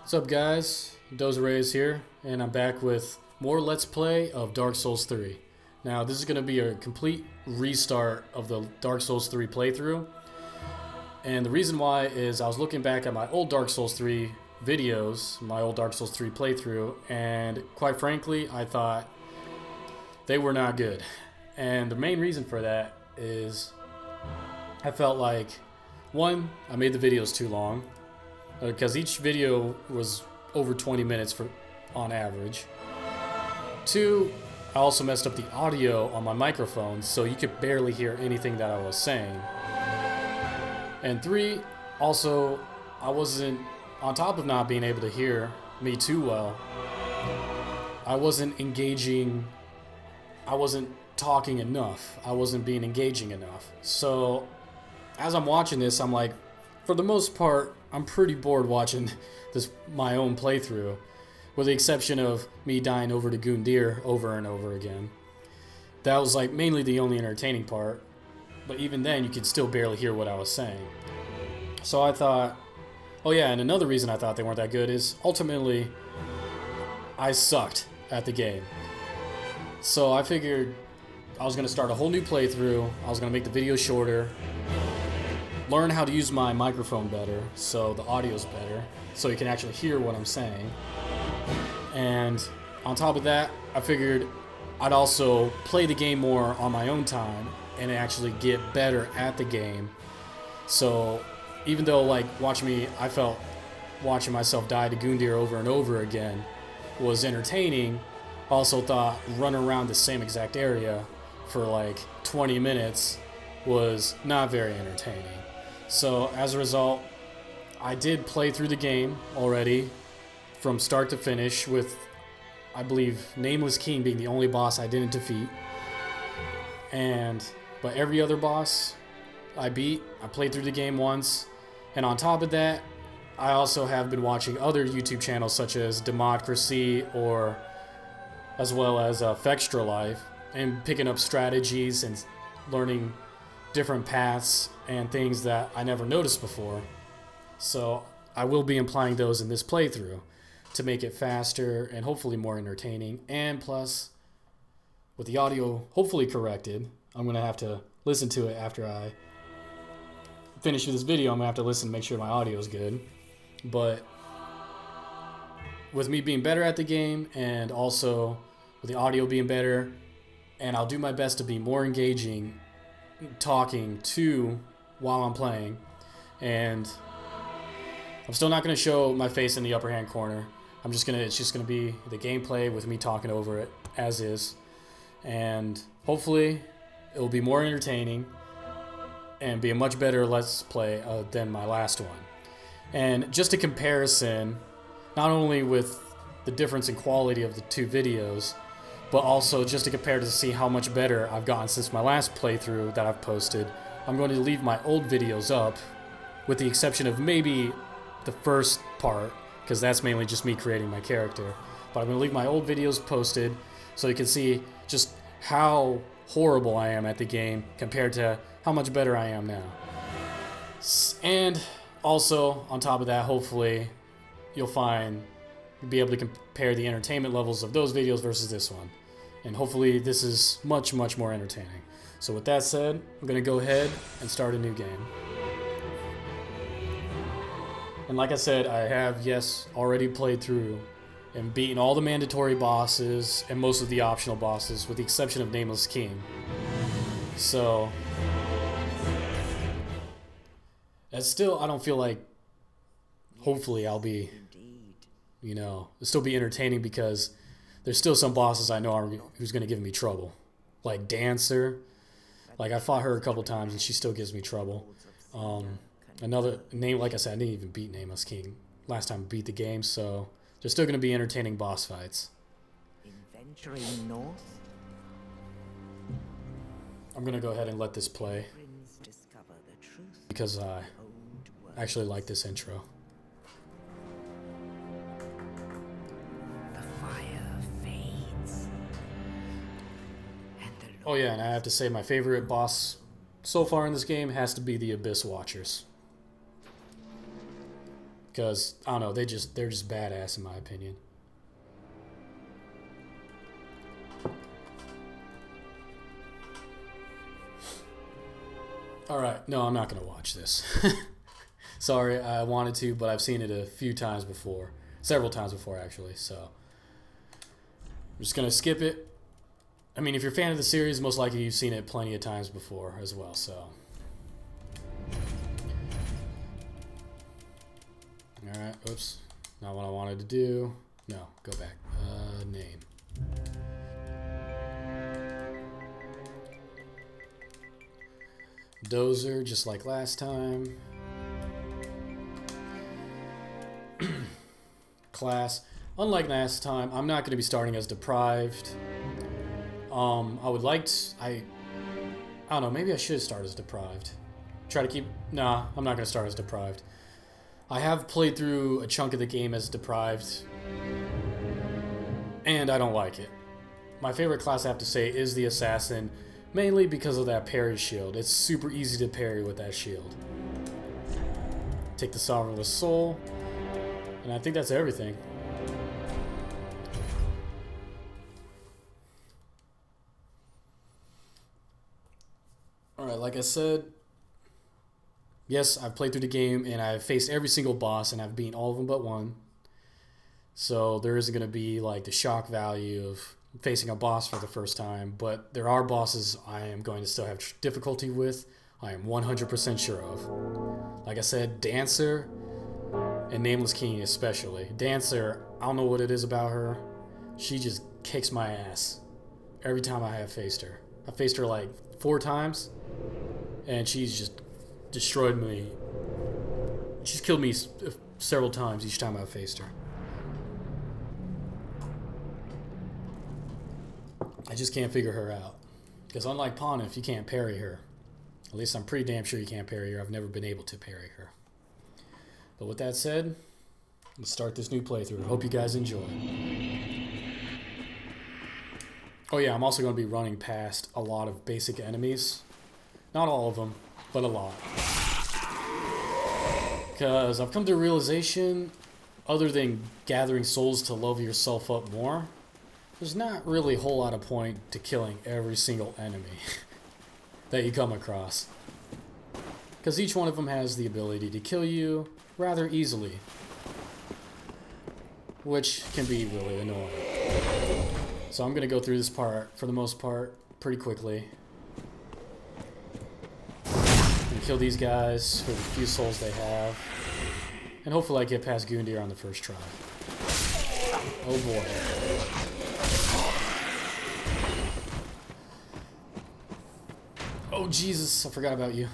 What's up, guys? Dozerays here, and I'm back with more Let's Play of Dark Souls 3. Now, this is going to be a complete restart of the Dark Souls 3 playthrough. And the reason why is I was looking back at my old Dark Souls 3 videos, my old Dark Souls 3 playthrough, and quite frankly, I thought they were not good. And the main reason for that is I felt like, one, I made the videos too long, because each video was over 20 minutes on average. Two, I also messed up the audio on my microphone, so you could barely hear anything that I was saying. And three, also, I wasn't, on top of not being able to hear me too well, I wasn't engaging, I wasn't talking enough, I wasn't being engaging enough. So, as I'm watching this, I'm like, for the most part, I'm pretty bored watching this my own playthrough, with the exception of me dying over to Gundyr over and over again. That was like mainly the only entertaining part, but even then you could still barely hear what I was saying. So I thought, oh yeah, and another reason I thought they weren't that good is ultimately I sucked at the game. So I figured I was going to start a whole new playthrough, I was going to make the video shorter, learn how to use my microphone better so the audio's better, so you can actually hear what I'm saying. And on top of that, I figured I'd also play the game more on my own time and actually get better at the game. So even though like I felt watching myself die to Gundyr over and over again was entertaining, I also thought running around the same exact area for like 20 minutes was not very entertaining. So as a result, I did play through the game already from start to finish with, I believe, Nameless King being the only boss I didn't defeat. But every other boss I beat. I played through the game once. And on top of that, I also have been watching other YouTube channels such as Democracy or as well as Fextra Life and picking up strategies and learning different paths and things that I never noticed before. So I will be applying those in this playthrough to make it faster and hopefully more entertaining. And plus, with the audio hopefully corrected, I'm going to have to listen to it after I finish with this video. I'm going to have to listen to make sure my audio is good. But with me being better at the game and also with the audio being better, and I'll do my best to be more engaging talking to while I'm playing. And I'm still not going to show my face in the upper hand corner. It's just going to be the gameplay with me talking over it as is. And hopefully it will be more entertaining and be a much better Let's Play than my last one. And just a comparison, not only with the difference in quality of the two videos, but also just to compare to see how much better I've gotten since my last playthrough that I've posted. I'm going to leave my old videos up, with the exception of maybe the first part, because that's mainly just me creating my character. But I'm going to leave my old videos posted so you can see just how horrible I am at the game compared to how much better I am now. And also, on top of that, hopefully you'll be able to compare the entertainment levels of those videos versus this one. And hopefully this is much, much more entertaining. So with that said, I'm going to go ahead and start a new game. And like I said, I have, yes, already played through and beaten all the mandatory bosses and most of the optional bosses with the exception of Nameless King. So, that's still, I don't feel like, hopefully I'll be, it'll still be entertaining because there's still some bosses I know who's going to give me trouble. Like Dancer. Like I fought her a couple times and she still gives me trouble. Another name, like I said, I didn't even beat Nameless King last time I beat the game, so there's still going to be entertaining boss fights. In venturing north, I'm going to go ahead and let this play discover the truth because I actually like this intro. The fire fades. And the Oh yeah, and I have to say my favorite boss so far in this game has to be the Abyss Watchers. because I don't know, they're just badass in my opinion. All right, no, I'm not gonna watch this. Sorry, I wanted to, but I've seen it a few times before, several times before actually. So I'm just gonna skip it. I mean, if you're a fan of the series, most likely you've seen it plenty of times before as well. So. Alright, oops. Not what I wanted to do. No, go back. Name. Dozer, just like last time. Class. Unlike last time, I'm not going to be starting as Deprived. I would like to... I don't know, maybe I should start as Deprived. Try to keep... Nah, I'm not going to start as Deprived. I have played through a chunk of the game as Deprived, and I don't like it. My favorite class, I have to say, is the Assassin, mainly because of that parry shield. It's super easy to parry with that shield. Take the Sovereignless Soul, and I think that's everything. Alright, like I said, yes, I've played through the game, and I've faced every single boss, and I've beaten all of them but one. So there isn't going to be like the shock value of facing a boss for the first time, but there are bosses I am going to still have difficulty with. I am 100% sure of. Like I said, Dancer and Nameless King especially. Dancer, I don't know what it is about her. She just kicks my ass every time I have faced her. I faced her like 4 times, and she's just destroyed me. She's killed me several times each time I've faced her. I just can't figure her out. Because unlike Pontiff, you can't parry her. At least I'm pretty damn sure you can't parry her. I've never been able to parry her. But with that said, let's start this new playthrough. Hope you guys enjoy. Oh yeah, I'm also going to be running past a lot of basic enemies. Not all of them, but a lot. Because I've come to a realization, other than gathering souls to level yourself up more, there's not really a whole lot of point to killing every single enemy that you come across. Because each one of them has the ability to kill you rather easily, which can be really annoying. So I'm going to go through this part, for the most part, pretty quickly. And kill these guys for the few souls they have. And hopefully I get past Gundyr on the first try. Oh boy. Oh Jesus, I forgot about you.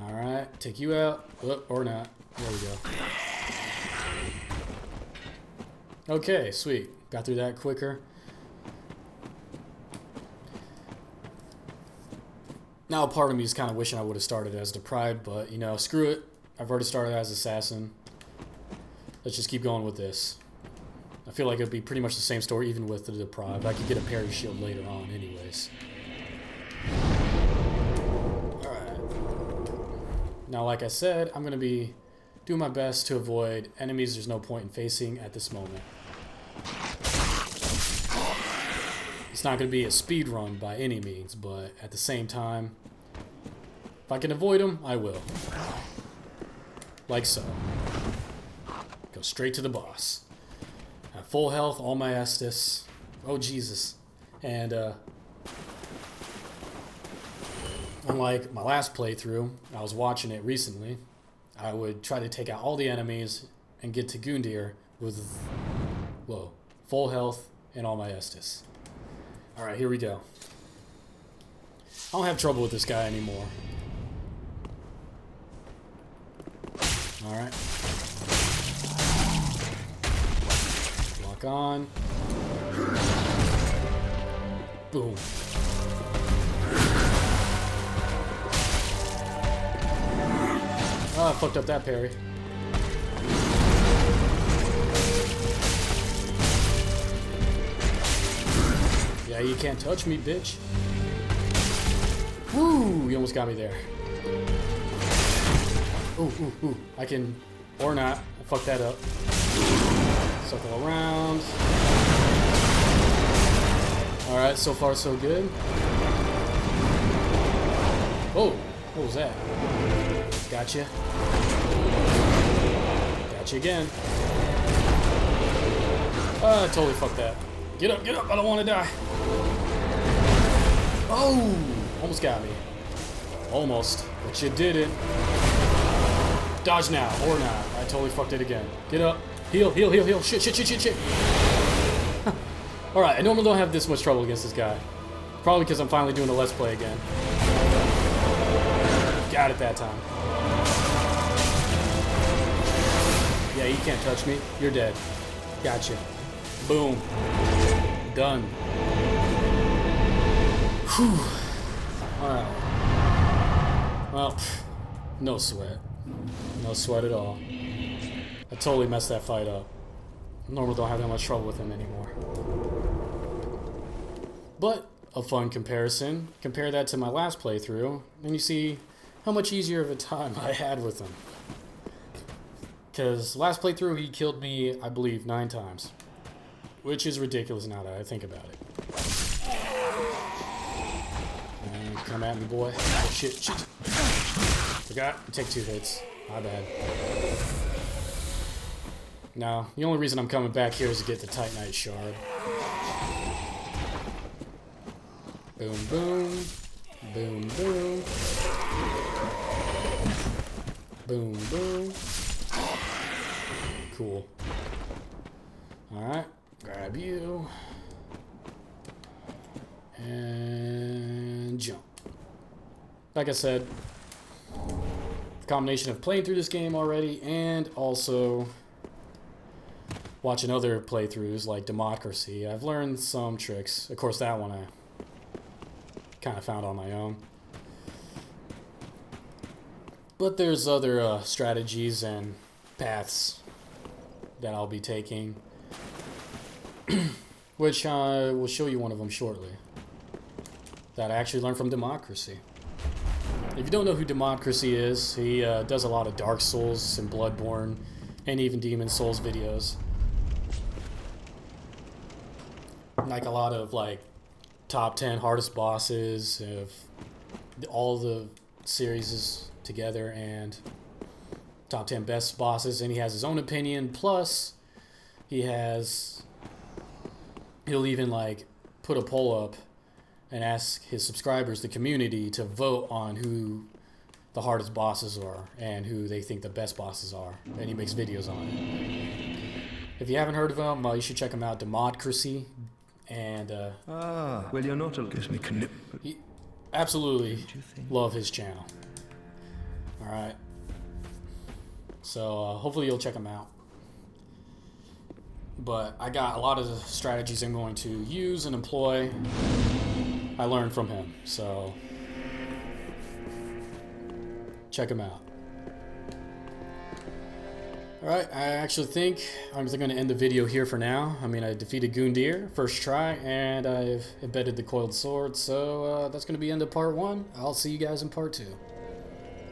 Alright, take you out. Oh, or not. There we go. Okay, sweet. Got through that quicker. Now part of me is kind of wishing I would have started as Deprived, but you know, screw it. I've already started as Assassin. Let's just keep going with this. I feel like it'd be pretty much the same story even with the Deprived. I could get a parry shield later on anyways. Alright. Now like I said, I'm going to be doing my best to avoid enemies there's no point in facing at this moment. It's not going to be a speed run by any means, but at the same time, if I can avoid them, I will. Like so. Go straight to the boss. Have full health, all my Estus. Oh Jesus. And unlike my last playthrough, I was watching it recently, I would try to take out all the enemies and get to Gundyr with, whoa, full health and all my Estus. Alright, here we go. I don't have trouble with this guy anymore. Alright. Lock on. Boom. Oh, I fucked up that parry. Yeah, you can't touch me, bitch. Woo! You almost got me there. Ooh. I can, or not. I fucked that up. Circle around. Alright, so far so good. Whoa, what was that? Gotcha. Gotcha again. I totally fucked that. Get up, I don't want to die. Oh, almost got me. Almost, but you didn't. Dodge now, or not. I totally fucked it again. Get up, heal. Shit. Alright, I normally don't have this much trouble against this guy. Probably because I'm finally doing a Let's Play again. Got it that time. Yeah, you can't touch me. You're dead. Gotcha. Boom. Done. Whew. Alright. Well, no sweat. No sweat at all. I totally messed that fight up. Normally don't have that much trouble with him anymore. But a fun comparison. Compare that to my last playthrough, and you see how much easier of a time I had with him. Because last playthrough he killed me, I believe, 9 times. Which is ridiculous now that I think about it. And come at me, boy. Oh, shit. Forgot. Take 2 hits. My bad. Now, the only reason I'm coming back here is to get the Titanite shard. Boom. Boom. Cool. Alright, grab you. And jump. Like I said, the combination of playing through this game already and also watching other playthroughs like Democracy, I've learned some tricks. Of course, that one I kind of found on my own. But there's other strategies and paths that I'll be taking, which I will show you one of them shortly, that I actually learned from Democracy. If you don't know who Democracy is, he does a lot of Dark Souls and Bloodborne and even Demon Souls videos. Like a lot of like top 10 hardest bosses of all the series together and top 10 best bosses, and he has his own opinion, plus he'll even like put a poll up and ask his subscribers, the community, to vote on who the hardest bosses are and who they think the best bosses are, and he makes videos on it. If you haven't heard of him, you should check him out, Democracy. And well, you're not a gives me knip. Absolutely love his channel. Alright, so hopefully you'll check him out. But I got a lot of the strategies I'm going to use and employ I learned from him, so check him out. Alright, I actually think I'm going to end the video here for now. I mean, I defeated Gundyr first try, and I've embedded the coiled sword, so that's going to be end of part 1. I'll see you guys in part 2.